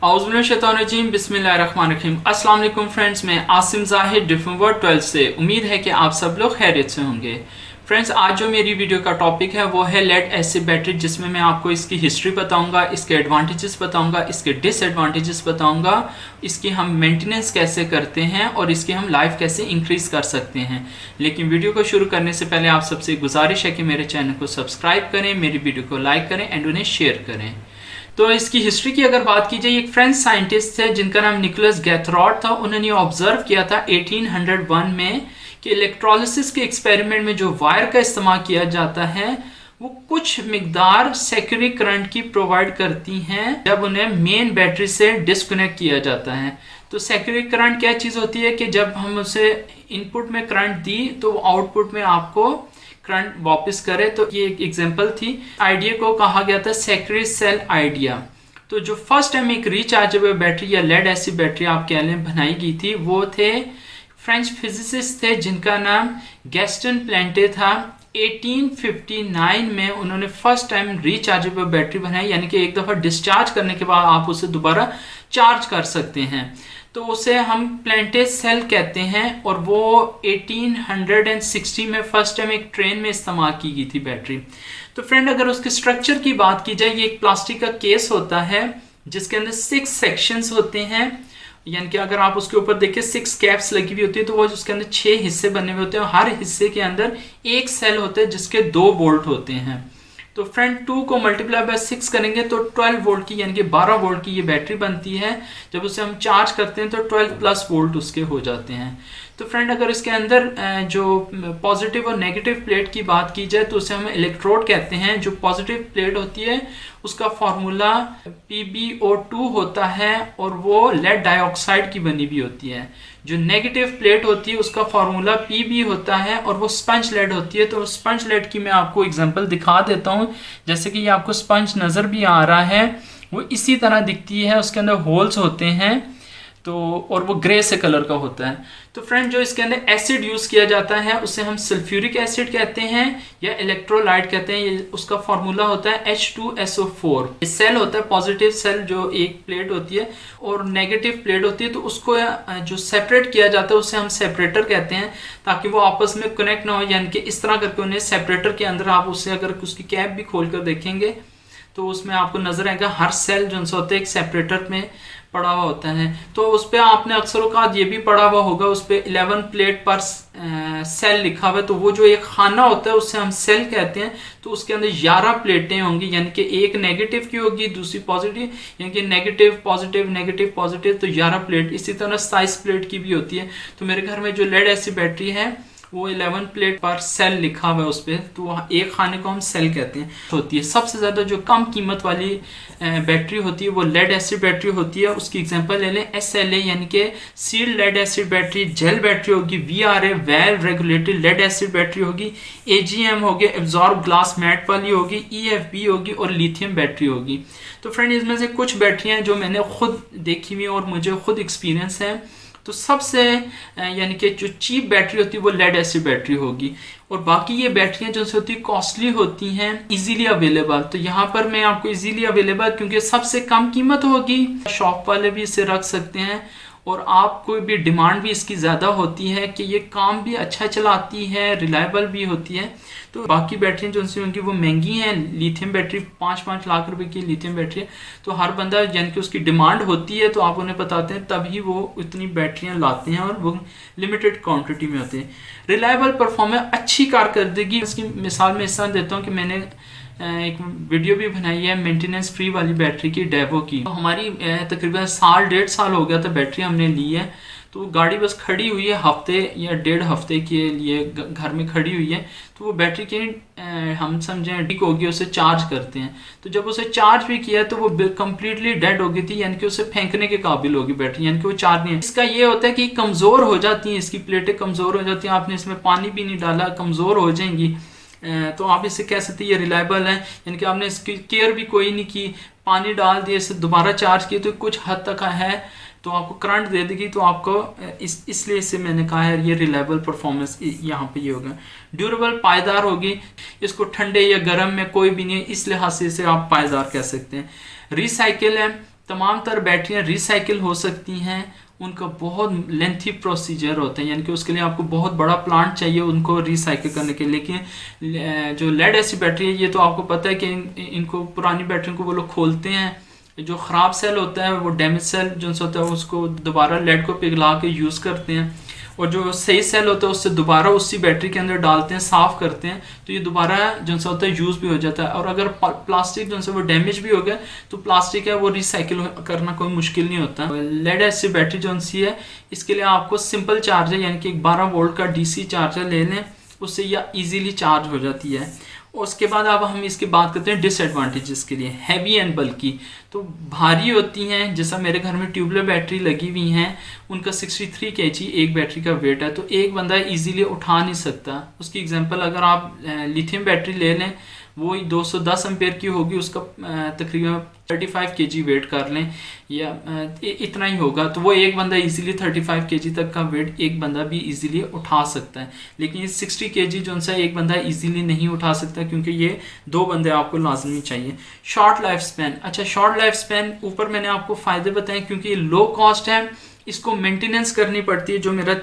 औज़ुबिल्लाहिमिनश्शैतानिर्रजीम बिस्मिल्लाहिर्रहमानिर्रहीम। अस्सलाम वालेकुम फ्रेंड्स, मैं आसिम ज़ाहिद डिफरेंट वर्ल्ड 12 से। उम्मीद है कि आप सब लोग खैरियत से होंगे। फ्रेंड्स, आज जो मेरी वीडियो का टॉपिक है वो है लेड एसिड बैटरी, जिसमें मैं आपको इसकी हिस्ट्री बताऊंगा, इसके एडवांटेजेस बताऊंगा, इसके डिसएडवांटेजेस बताऊंगा, इसकी हम मेंटेनेंस कैसे करते हैं और इसकी हम लाइफ कैसे इंक्रीज कर सकते हैं। लेकिन वीडियो को शुरू करने से पहले आप सबसे गुजारिश है कि मेरे चैनल को सब्सक्राइब करें, मेरी वीडियो को लाइक करें एंड उन्हें शेयर करें। तो इसकी हिस्ट्री की अगर बात की जाए, एक फ्रेंच साइंटिस्ट थे जिनका नाम निकोलस गैथरॉड था। उन्होंने ऑब्जर्व किया था 1801 में कि इलेक्ट्रोलिसिस के एक्सपेरिमेंट में जो वायर का इस्तेमाल किया जाता है वो कुछ मिकदार सेकेंडरी करंट की प्रोवाइड करती हैं जब उन्हें मेन बैटरी से डिस्कनेक्ट किया जाता है। तो सेकेंडरी करंट क्या चीज़ होती है कि जब हम उसे इनपुट में करंट दी तो आउटपुट में आपको करंट वापस करे। तो ये एक एग्जांपल थी। आइडिया को कहा गया था सेकेंडरी सेल आइडिया। तो जो फर्स्ट टाइम एक रिचार्जेबल बैटरी या लेड एसिड बैटरी आप कह लें बनाई गई थी, वो थे फ्रेंच फिजिसिस्ट थे जिनका नाम गैस्टन प्लेंटे था। 1859 में उन्होंने फर्स्ट टाइम रिचार्जेबल बैटरी बनाई, यानी कि एक दफ़ा डिस्चार्ज करने के बाद आप उसे दोबारा चार्ज कर सकते हैं। तो उसे हम प्लेंटे सेल कहते हैं और वो 1860 में फर्स्ट टाइम एक ट्रेन में इस्तेमाल की गई थी बैटरी। तो फ्रेंड, अगर उसके स्ट्रक्चर की बात की जाए, ये एक प्लास्टिक का केस होता है जिसके अंदर 6 सेक्शंस होते हैं, यानी कि अगर आप उसके ऊपर देखिए 6 कैप्स लगी हुई होती है, तो वो उसके अंदर 6 हिस्से बने हुए होते हैं और हर हिस्से के अंदर एक सेल होता है जिसके 2 वोल्ट होते हैं। तो फ्रेंड 2 को मल्टीप्लाई बाय 6 करेंगे तो 12 वोल्ट की यानी कि 12 वोल्ट की ये बैटरी बनती है। जब उसे हम चार्ज करते हैं तो 12 प्लस वोल्ट उसके हो जाते हैं। तो फ्रेंड, अगर इसके अंदर जो पॉजिटिव और नेगेटिव प्लेट की बात की जाए तो उसे हम इलेक्ट्रोड कहते हैं। जो पॉजिटिव प्लेट होती है उसका फॉर्मूला PbO2 होता है और वो लेड डाइऑक्साइड की बनी हुई होती है। जो नेगेटिव प्लेट होती है उसका फॉर्मूला Pb होता है और वो स्पंज लेड होती है। तो स्पंज लेड की मैं आपको एग्जांपल दिखा देता हूँ। जैसे कि ये आपको स्पंज नज़र भी आ रहा है, वो इसी तरह दिखती है, उसके अंदर होल्स होते हैं तो, और वो ग्रे से कलर का होता है। तो फ्रेंड, जो इसके अंदर एसिड यूज़ किया जाता है उसे हम सल्फ्यूरिक एसिड कहते हैं या इलेक्ट्रोलाइट कहते हैं। ये उसका फॉर्मूला होता है H2SO4। ये सेल होता है पॉजिटिव सेल, जो एक प्लेट होती है और नेगेटिव प्लेट होती है। तो उसको जो सेपरेट किया जाता है उसे हम सेपरेटर कहते हैं, ताकि वो आपस में कनेक्ट ना हो। यानी कि इस तरह करके उन्हें सेपरेटर के अंदर आप उसे अगर उसकी कैप भी खोल कर देखेंगे तो उसमें आपको नजर आएगा हर सेल जो होता है एक सेपरेटर में पड़ा हुआ होता है। तो उस पर आपने अक्सर औकात ये भी पड़ा हुआ होगा, उस पर 11 प्लेट पर सेल लिखा हुआ है। तो वो जो एक खाना होता है उससे हम सेल कहते हैं। तो उसके अंदर 11 प्लेटें होंगी, यानी कि एक नेगेटिव की होगी, दूसरी पॉजिटिव, यानी कि नेगेटिव पॉजिटिव नेगेटिव पॉजिटिव, तो 11 प्लेट। इसी तरह 27 प्लेट की भी होती है। तो मेरे घर में जो लेड एसिड बैटरी है वो 11 प्लेट पर सेल लिखा हुआ है उस पर, तो एक खाने को हम सेल कहते हैं। होती है सबसे ज़्यादा जो कम कीमत वाली बैटरी होती है वो लेड एसिड बैटरी होती है। उसकी एग्जांपल ले लें SLA यानी कि sealed lead acid battery, gel battery होगी, VRA valve regulated lead acid battery होगी, AGM होगी एब्जॉर्ब ग्लास मैट वाली होगी, EFB होगी और लिथियम बैटरी होगी। तो फ्रेंड, इसमें से कुछ बैटरियाँ जो मैंने खुद देखी हुई और मुझे खुद एक्सपीरियंस है, तो सबसे यानी कि जो चीप बैटरी होती है वो लेड एसिड बैटरी होगी। और बाकी ये बैटरियाँ जो होती है कॉस्टली होती हैं, इजीली अवेलेबल। तो यहाँ पर मैं आपको इजीली अवेलेबल क्योंकि सबसे कम कीमत होगी, शॉप वाले भी इसे रख सकते हैं और आपको भी डिमांड भी इसकी ज़्यादा होती है कि ये काम भी अच्छा चलाती है, रिलायबल भी होती है। तो बाकी बैटरियाँ जो सी होंगी वो महंगी हैं। लिथियम बैटरी 5-5 लाख रुपए की लिथियम बैटरी है। तो हर बंदा यानी कि उसकी डिमांड होती है तो आप उन्हें बताते हैं, तभी वो इतनी बैटरियाँ लाते हैं और वो लिमिटेड क्वांटिटी में होते हैं। रिलायबल परफॉर्मेंस, अच्छी कारकर्दगी। इसकी मिसाल मैं इस तरह देता हूँ कि मैंने एक वीडियो भी बनाई है मेंटेनेंस फ्री वाली बैटरी की, डेवो की। तो हमारी तकरीबन 1.5 साल हो गया था बैटरी हमने ली है। तो गाड़ी बस खड़ी हुई है, हफ्ते या 1.5 हफ्ते के लिए घर में खड़ी हुई है। तो वो बैटरी की हम समझें ठीक होगी, उसे चार्ज करते हैं। तो जब उसे चार्ज भी किया तो वो कम्प्लीटली डेड हो गई थी, यानी कि उसे फेंकने के काबिल होगी बैटरी, यानी कि वो चार्ज नहीं है। इसका ये होता है कि कमज़ोर हो जाती हैं, इसकी प्लेटें कमज़ोर हो जाती हैं। आपने इसमें पानी भी नहीं डाला, कमज़ोर हो जाएंगी। तो आप इसे कह सकते हैं ये रिलायबल है, यानी कि आपने इसकी केयर भी कोई नहीं की, पानी डाल दिए, इसे दोबारा चार्ज किए तो कुछ हद तक है तो आपको करंट दे देगी। तो आपको इसलिए इसे मैंने कहा है ये रिलायबल परफॉर्मेंस यहाँ पे ये होगा। ड्यूरेबल, पायदार होगी, इसको ठंडे या गर्म में कोई भी नहीं, इस लिहाज से इसे आप पायदार कह सकते हैं। रिसाइकिल है, तमाम तर बैटरियाँ रिसाइकिल हो सकती हैं, उनका बहुत लेंथी प्रोसीजर होता है, यानी कि उसके लिए आपको बहुत बड़ा प्लांट चाहिए उनको रिसाइकिल करने के लिए। लेकिन जो लेड एसिड बैटरी है, ये तो आपको पता है कि इनको पुरानी बैटरी को वो लोग खोलते हैं, जो ख़राब सेल होता है वो डैमेज सेल जो होता है उसको दोबारा लेड को पिघला के यूज़ करते हैं, और जो सही सेल होता है उससे दोबारा उसी बैटरी के अंदर डालते हैं, साफ़ करते हैं, तो ये दोबारा जो सा होता है यूज़ भी हो जाता है। और अगर प्लास्टिक जो सा वो डैमेज भी हो गया तो प्लास्टिक है वो रिसाइकिल करना कोई मुश्किल नहीं होता। लेड एसिड बैटरी जो सी है, इसके लिए आपको सिंपल चार्जर यानी कि 12 वोल्ट का DC चार्जर ले लें, उससे यह ईजीली चार्ज हो जाती है। और उसके बाद अब हम इसकी बात करते हैं डिसएडवांटेजेस के लिए। हैवी एंड बल्की, तो भारी होती हैं, जैसा मेरे घर में ट्यूबलर बैटरी लगी हुई हैं, उनका 63 kg एक बैटरी का वेट है, तो एक बंदा इजीली उठा नहीं सकता। उसकी एग्जांपल अगर आप लिथियम बैटरी ले लें, वो 210 एम्पेयर की होगी, उसका तकरीबन 35 kg वेट कर लें या इतना ही होगा, तो वो एक बंदा इजीली 35 kg तक का वेट एक बंदा भी इजीली उठा सकता है। लेकिन ये 60 kg जो सा एक बंदा इजीली नहीं उठा सकता, क्योंकि ये 2 बंदे आपको लाजमी चाहिए। शॉर्ट लाइफ स्पैन, अच्छा शॉर्ट लाइफ स्पैन ऊपर मैंने आपको फ़ायदे बताए, क्योंकि ये लो कॉस्ट है, इसको मेंटेनेंस करनी पड़ती है, जो मेरा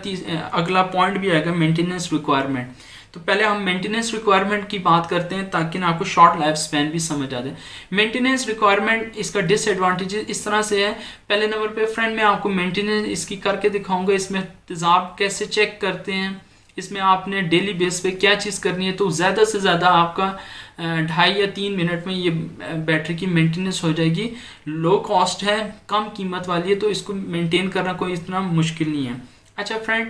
अगला पॉइंट भी आएगा मेंटेनेंस रिक्वायरमेंट। तो पहले हम मेंटेनेंस रिक्वायरमेंट की बात करते हैं ताकि ना आपको शॉर्ट लाइफ स्पैन भी समझ आ जाए। मेंटेनेंस रिक्वायरमेंट, इसका डिसएडवांटेज इस तरह से है। पहले नंबर पे फ्रेंड मैं आपको मेंटेनेंस इसकी करके दिखाऊंगा, इसमें तेज़ाब कैसे चेक करते हैं, इसमें आपने डेली बेस पे क्या चीज़ करनी है। तो ज़्यादा से ज़्यादा आपका 2.5 या 3 मिनट में ये बैटरी की मेंटेनेंस हो जाएगी। लो कॉस्ट है, कम कीमत वाली है, तो इसको मेंटेन करना कोई इतना मुश्किल नहीं है। अच्छा फ्रेंड,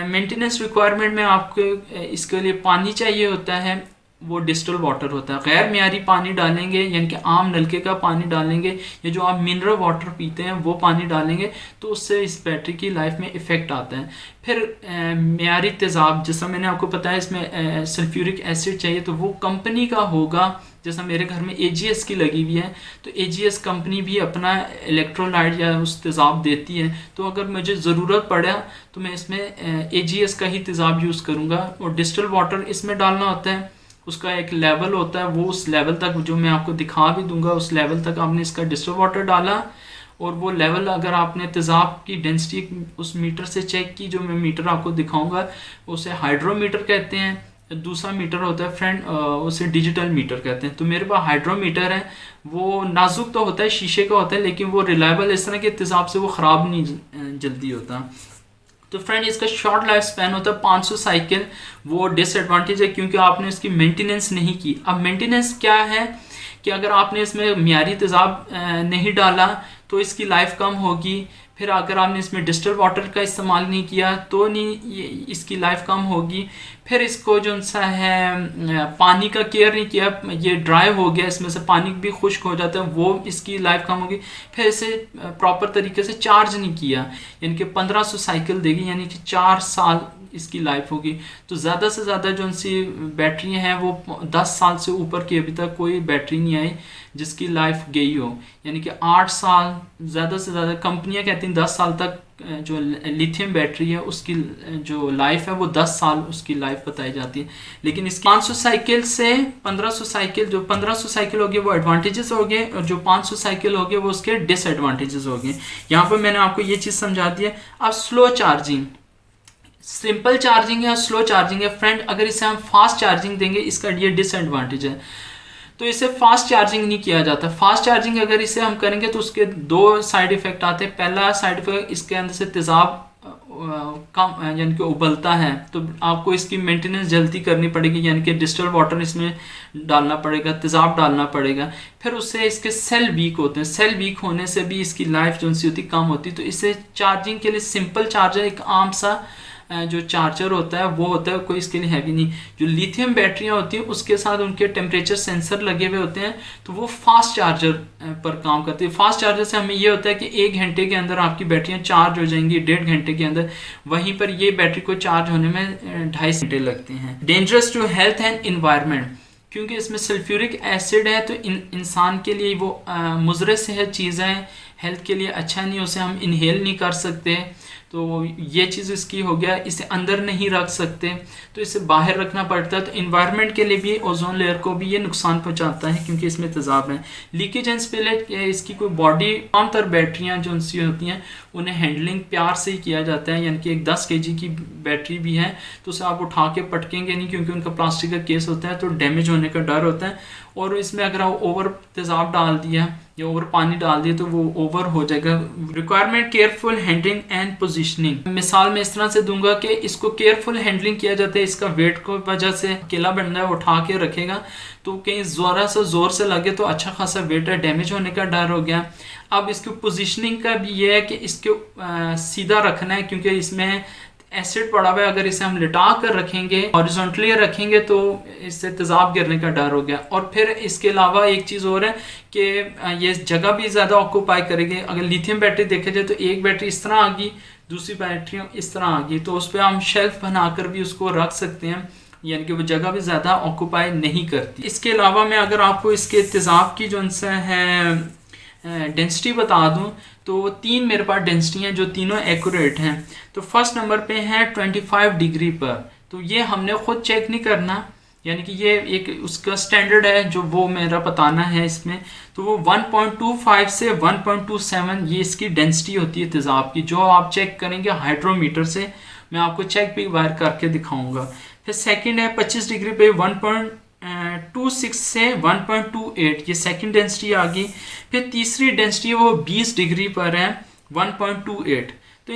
मेंटेनेंस रिक्वायरमेंट में आपको इसके लिए पानी चाहिए होता है, वो डिस्टिल वाटर होता है। गैर मियारी पानी डालेंगे, यानी कि आम नलके का पानी डालेंगे या जो आप मिनरल वाटर पीते हैं वो पानी डालेंगे, तो उससे इस बैटरी की लाइफ में इफ़ेक्ट आता है। फिर मियारी तेज़ाब, जैसा मैंने आपको बताया इसमें सल्फ्यूरिक एसिड चाहिए, तो वो कंपनी का होगा। जैसा मेरे घर में AGS की लगी हुई है, तो AGS कंपनी भी अपना इलेक्ट्रोलाइट या उस तेज़ाब देती है, तो अगर मुझे ज़रूरत पड़ा तो मैं इसमें AGS का ही तेज़ाब यूज़ करूँगा। और डिस्टिल वाटर इसमें डालना होता है, उसका एक लेवल होता है, वो उस लेवल तक जो मैं आपको दिखा भी दूंगा, उस लेवल तक आपने इसका डिस्टिल वाटर डाला, और वो लेवल अगर आपने तेज़ाब की डेंसिटी उस मीटर से चेक की, जो मैं मीटर आपको दिखाऊंगा उसे हाइड्रोमीटर कहते हैं। दूसरा मीटर होता है फ्रेंड, उसे डिजिटल मीटर कहते हैं। तो मेरे पास हाइड्रोमीटर है, वो नाजुक तो होता है, शीशे का होता है, लेकिन वो रिलायबल इस तरह के तेज़ाब से वो ख़राब नहीं जल्दी होता। तो फ्रेंड इसका शॉर्ट लाइफ स्पैन होता है 500 साइकिल। वो डिसएडवांटेज है क्योंकि आपने इसकी मेंटेनेंस नहीं की। अब मेंटेनेंस क्या है कि अगर आपने इसमें मियारी तेज़ाब नहीं डाला तो इसकी लाइफ कम होगी। फिर अगर आपने इसमें डिस्टिल वाटर का इस्तेमाल नहीं किया तो नहीं इसकी लाइफ कम होगी। फिर इसको जो सा है पानी का केयर नहीं किया, ये ड्राई हो गया, इसमें से पानी भी खुश्क हो जाता है, वो इसकी लाइफ कम होगी। फिर इसे प्रॉपर तरीके से चार्ज नहीं किया, यानी कि 1500 साइकिल देगी, यानी कि 4 साल इसकी लाइफ होगी। तो ज़्यादा से ज़्यादा जो सी बैटरी हैं वो 10 साल से ऊपर की अभी तक कोई बैटरी नहीं आई जिसकी लाइफ गई हो, यानी कि 8 साल ज़्यादा से ज़्यादा। कंपनियां कहती हैं 10 साल तक जो लिथियम बैटरी है उसकी जो लाइफ है वो 10 साल उसकी लाइफ बताई जाती है। लेकिन इसकी 500 साइकिल से 1500 साइकिल, जो 1500 साइकिल हो गए वो एडवांटेजेस हो गए, और जो 500 साइकिल हो गए वो उसके डिसएडवांटेजेस हो गए। यहाँ पर मैंने आपको ये चीज़ समझा दी है। अब स्लो चार्जिंग, सिंपल चार्जिंग है, स्लो चार्जिंग है। फ्रेंड अगर इसे हम फास्ट चार्जिंग देंगे, इसका ये डिसएडवांटेज है, तो इसे फास्ट चार्जिंग नहीं किया जाता। फास्ट चार्जिंग अगर इसे हम करेंगे तो उसके 2 साइड इफ़ेक्ट आते हैं। पहला साइड इफेक्ट, इसके अंदर से तेज़ाब कम यानी कि उबलता है, तो आपको इसकी मेंटेनेंस जल्दी करनी पड़ेगी, यानी कि डिस्टिल वाटर इसमें डालना पड़ेगा, तेज़ाब डालना पड़ेगा। फिर उससे इसके सेल वीक होते हैं, सेल वीक होने से भी इसकी लाइफ जो सी होती कम होती। तो इसे चार्जिंग के लिए सिंपल चार्जर, एक आम सा जो चार्जर होता है वो होता है, कोई इसके लिए हैवी नहीं। जो लिथियम बैटरियाँ होती हैं उसके साथ उनके टेम्परेचर सेंसर लगे हुए होते हैं, तो वो फास्ट चार्जर पर काम करती है। फास्ट चार्जर से हमें ये होता है कि 1 घंटे के अंदर आपकी बैटरियाँ चार्ज हो जाएंगी, 1.5 घंटे के अंदर। वहीं पर ये बैटरी को चार्ज होने में 2.5 घंटे लगते हैं। Dangerous to health and environment, क्योंकि इसमें सल्फ्यूरिक एसिड है, तो इंसान के लिए वो मुज़र सेहत चीज़ें हेल्थ के लिए अच्छा नहीं, उसे हम इनहेल नहीं कर सकते। तो ये चीज़ इसकी हो गया, इसे अंदर नहीं रख सकते, तो इसे बाहर रखना पड़ता है। तो इन्वायरमेंट के लिए भी, ओजोन लेयर को भी ये नुकसान पहुंचाता है क्योंकि इसमें तेज़ाब है। लीकेज एंड स्पिलेज, इसकी कोई बॉडी आमतौर बैटरियाँ जो उनसी होती हैं उन्हें हैंडलिंग प्यार से ही किया जाता है, यानी कि एक 10 kg की बैटरी भी है तो उसे आप उठा के पटकेंगे नहीं, क्योंकि उनका प्लास्टिक का केस होता है तो डैमेज होने का डर होता है। और इसमें अगर आप ओवर तेज़ाब डाल दिया या ओवर पानी डाल दिया तो वो ओवर हो जाएगा। Requirement careful handling and positioning, मिसाल मैं इस तरह से दूंगा कि इसको केयरफुल हैंडलिंग किया जाता है, इसका वेट को वजह से अकेला बंदा है उठा के रखेगा तो कहीं ज़ोर से लगे तो अच्छा खासा वेट है, डैमेज होने का डर हो गया। अब इसकी पोजीशनिंग का भी ये है कि इसको सीधा रखना है, क्योंकि इसमें एसिड पड़ा हुआ है, अगर इसे हम लिटा कर रखेंगे, हॉरिजॉन्टली रखेंगे तो इससे तेज़ाब गिरने का डर हो गया। और फिर इसके अलावा एक चीज़ और है कि ये जगह भी ज़्यादा ऑक्यूपाई करेगी। अगर लिथियम बैटरी देखा जाए तो एक बैटरी इस तरह आ गई, दूसरी बैटरी इस तरह आ गई, तो उस पर हम शेल्फ बनाकर भी उसको रख सकते हैं, यानी कि वो जगह भी ज़्यादा ऑक्यूपाई नहीं करती। इसके अलावा मैं अगर आपको इसके तेज़ाब की जो है डेंसिटी बता दूं तो 3 मेरे पास डेंसिटी हैं जो तीनों एक्यूरेट हैं। तो फर्स्ट नंबर पे है 25 डिग्री पर, तो ये हमने खुद चेक नहीं करना, यानी कि ये एक उसका स्टैंडर्ड है जो वो मेरा बताना है इसमें। तो वो 1.25 से 1.27 ये इसकी डेंसिटी होती है तेज़ाब की, जो आप चेक करेंगे हाइड्रोमीटर से। मैं आपको चेक भी वायर करके दिखाऊंगा। फिर सेकंड है 25 डिग्री पे 1.26 से 1.28, ये सेकंड डेंसिटी आ गई। फिर तीसरी डेंसिटी वो 20 डिग्री पर है 1.28। तो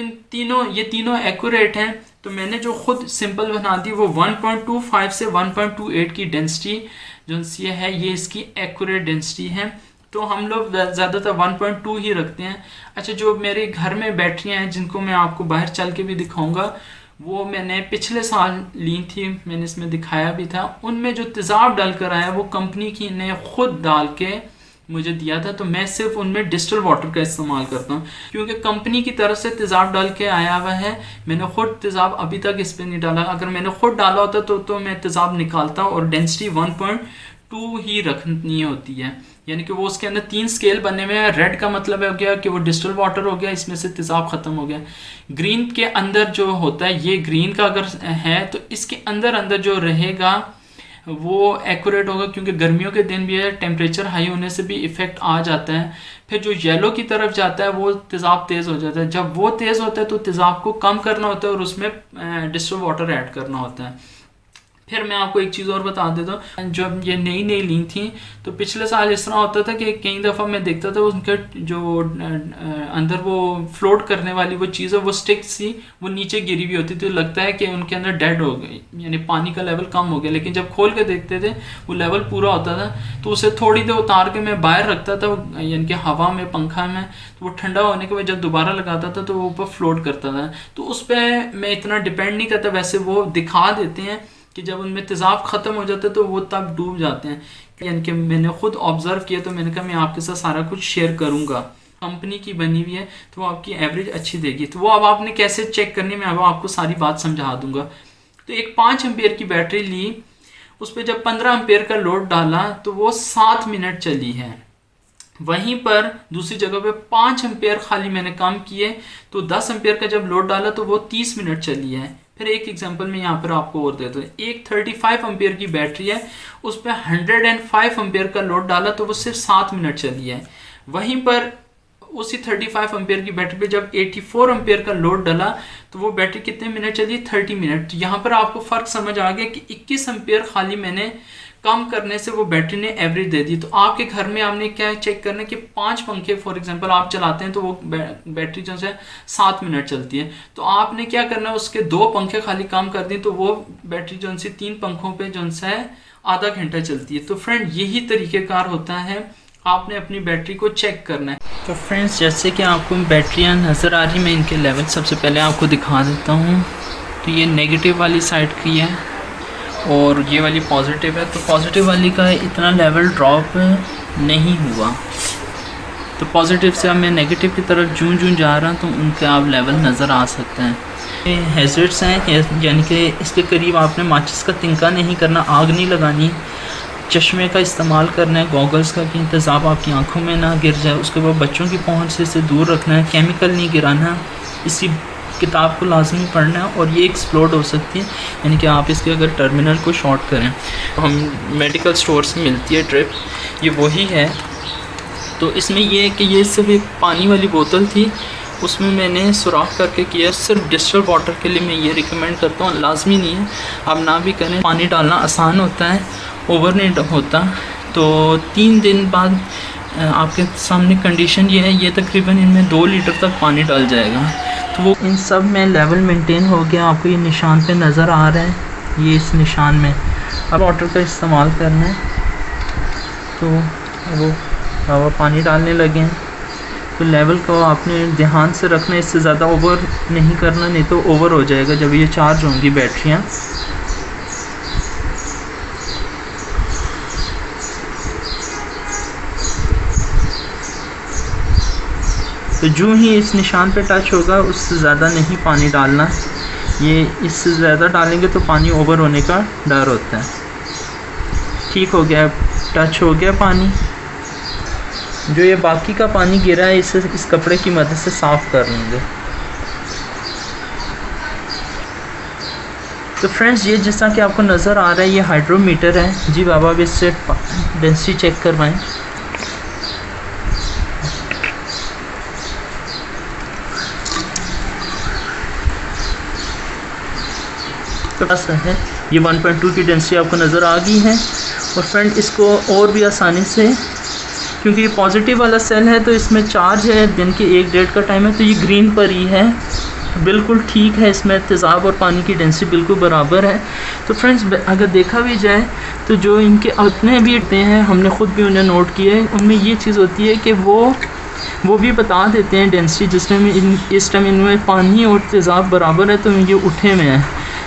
ये तीनों एक्यूरेट हैं। तो मैंने जो खुद सिंपल बना दी वो 1.25 से 1.28 की डेंसिटी जो है ये इसकी एक्यूरेट डेंसिटी है। तो हम लोग ज़्यादातर 1.2 ही रखते हैं। अच्छा, जो मेरे घर में बैटरियाँ हैं जिनको मैं आपको बाहर चल के भी दिखाऊंगा, वो मैंने पिछले साल ली थी, मैंने इसमें दिखाया भी था। उनमें जो तेज़ाब डाल कर आया वो कंपनी की ने खुद डाल के मुझे दिया था, तो मैं सिर्फ उनमें डिस्टिल वाटर का इस्तेमाल करता हूँ, क्योंकि कंपनी की तरफ से तेज़ाब डाल के आया हुआ है। मैंने खुद तेज़ाब अभी तक इस पर नहीं डाला। अगर मैंने खुद डाला होता तो मैं तेज़ाब निकालता और डेंसिटी 1.2 ही रखनी होती है, यानी कि वो उसके अंदर 3 स्केल बने हुए हैं। रेड का मतलब हो गया कि वो डिस्टिल वाटर हो गया, इसमें से तेज़ाब ख़त्म हो गया। ग्रीन के अंदर जो होता है, ये ग्रीन का अगर है तो इसके अंदर जो रहेगा वो एक्यूरेट होगा, क्योंकि गर्मियों के दिन भी है, टेम्परेचर हाई होने से भी इफ़ेक्ट आ जाता है। फिर जो येलो की तरफ जाता है वो तेज़ाब तेज़ हो जाता है। जब वो तेज़ होता है तो तेज़ाब को कम करना होता है और उसमें डिस्टिल वाटर ऐड करना होता है। फिर मैं आपको एक चीज़ और बता देता हूँ, जब ये नई ली थी तो पिछले साल इस तरह होता था कि कई दफ़ा मैं देखता था उनके जो अंदर वो फ्लोट करने वाली वो चीज़ है, वो स्टिक सी वो नीचे गिरी हुई होती थी, तो लगता है कि उनके अंदर डेड हो गई, यानी पानी का लेवल कम हो गया। लेकिन जब खोल के देखते थे वो लेवल पूरा होता था, तो उसे थोड़ी देर उतार के मैं बाहर रखता था, यानी कि हवा में, पंखा में, तो वो ठंडा होने के बाद जब दोबारा लगाता था तो वो ऊपर फ्लोट करता था। तो उस पर मैं इतना डिपेंड नहीं करता। वैसे वो दिखा देते हैं कि जब उनमें तेज़ाब ख़त्म हो जाता है तो वो तब डूब जाते हैं, यानी कि मैंने खुद ऑब्ज़र्व किया, तो मैंने कहा मैं आपके साथ सारा कुछ शेयर करूंगा। कंपनी की बनी हुई है तो वो आपकी एवरेज अच्छी देगी। तो वो अब आपने कैसे चेक करनी, मैं अब आपको सारी बात समझा दूंगा। तो एक 5 एम्पेयर की बैटरी ली, उस पर जब 15 एम्पेयर का लोड डाला तो वो 7 मिनट चली है। वहीं पर दूसरी जगह पे 5 एम्पेयर खाली मैंने कम किए तो 10 एम्पेयर का जब लोड डाला तो वो 30 मिनट चली है। फिर एक एग्जांपल में यहाँ पर आपको और देता हूँ। एक 35 एम्पेयर की बैटरी है, उस पर 105 एम्पेयर का लोड डाला तो वो सिर्फ 7 मिनट चली है। वहीं पर उसी 35 एम्पेयर की बैटरी पे जब 84 एम्पेयर का लोड डाला तो वो बैटरी कितने मिनट चली, 30 मिनट। तो यहाँ पर आपको फ़र्क समझ आ गया कि 21 एम्पेयर खाली मैंने कम करने से वो बैटरी ने एवरेज दे दी। तो आपके घर में आपने क्या चेक करना है कि 5 पंखे फॉर एग्जांपल आप चलाते हैं तो वो बैटरी जो है 7 मिनट चलती है, तो आपने क्या करना है उसके 2 पंखे खाली कम कर दें तो वो बैटरी जो से 3 पंखों पे जो है आधा घंटा चलती है। तो फ्रेंड यही तरीक़ेकार होता है, आपने अपनी बैटरी को चेक करना है। तो फ्रेंड्स जैसे कि आपको बैटरियाँ नज़र आ रही, मैं इनके लेवल सबसे पहले आपको दिखा देता हूँ। तो ये नेगेटिव वाली साइड की है और ये वाली पॉजिटिव है। तो पॉजिटिव वाली का इतना लेवल ड्रॉप नहीं हुआ, तो पॉजिटिव से अब मैं नेगेटिव की तरफ जूं जा रहा हूँ तो उनके आप लेवल नज़र आ सकते हैं। ये हैज़र्ड्स हैं, यानी कि इसके करीब आपने माचिस का तिनका नहीं करना, आग नहीं लगानी। चश्मे का इस्तेमाल करना है, गॉगल्स का, कि इंतज़ाम आपकी आंखों में ना गिर जाए। उसके बाद बच्चों की पहुंच से इसे दूर रखना है, केमिकल नहीं गिराना। इसी किताब को लाजमी पढ़ना है और ये एक्सप्लोड हो सकती है, यानी कि आप इसके अगर टर्मिनल को शॉर्ट करें। हम मेडिकल स्टोर से मिलती है ड्रिप, ये वही है। तो इसमें ये है कि ये सिर्फ एक पानी वाली बोतल थी, उसमें मैंने सुराख करके किया। सिर्फ डिस्टिल वाटर के लिए मैं ये रिकमेंड करता हूँ, लाजमी नहीं है, आप ना भी करें। पानी डालना आसान होता है, ओवर नहीं होता। तो 3 दिन बाद आपके सामने कंडीशन ये है, ये तकरीबन इनमें 2 लीटर तक पानी डाल जाएगा। तो वो इन सब में लेवल मेंटेन हो गया। आपको ये निशान पे नज़र आ रहा है, ये इस निशान में अब वाटर का इस्तेमाल करना है। तो वो हवा पानी डालने लगे हैं, तो लेवल को आपने ध्यान से रखना है, इससे ज़्यादा ओवर नहीं करना, नहीं तो ओवर हो जाएगा जब ये चार्ज होंगी बैटरियाँ। तो जो ही इस निशान पे टच होगा उससे ज़्यादा नहीं पानी डालना। ये इससे ज़्यादा डालेंगे तो पानी ओवर होने का डर होता है। ठीक हो गया, टच हो गया पानी। जो ये बाकी का पानी गिरा है इसे इस कपड़े की मदद से साफ़ कर लेंगे। तो फ्रेंड्स, ये जिस तरह कि आपको नज़र आ रहा है ये हाइड्रोमीटर है। जी बाबा, अब इससे डेंसिटी चेक करवाएं। है ये 1.2 की डेंसिटी आपको नज़र आ गई है। और फ्रेंड, इसको और भी आसानी से, क्योंकि ये पॉजिटिव वाला सेल है तो इसमें चार्ज है, दिन के 1-1.5 का टाइम है, तो ये ग्रीन पर ही है, बिल्कुल ठीक है। इसमें तेज़ाब और पानी की डेंसिटी बिल्कुल बराबर है। तो फ्रेंड्स, अगर देखा भी जाए तो जो इनके अपने भी होते हैं, हमने ख़ुद भी उन्हें नोट किया है, उनमें ये चीज़ होती है कि वो भी बता देते हैं डेंसिटी, जिस टाइम इस टाइम इनमें पानी और तेज़ाब बराबर है तो ये उठे में है।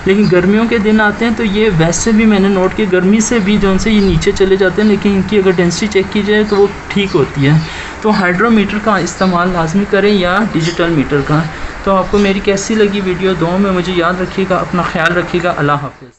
लेकिन गर्मियों के दिन आते हैं तो ये वैसे भी मैंने नोट किया, गर्मी से भी जो उनसे ये नीचे चले जाते हैं, लेकिन इनकी अगर डेंसिटी चेक की जाए तो वो ठीक होती है। तो हाइड्रोमीटर का इस्तेमाल लाजमी करें या डिजिटल मीटर का। तो आपको मेरी कैसी लगी वीडियो, दुआ में मुझे याद रखिएगा, अपना ख्याल रखिएगा। अल्लाह हाफ़िज़।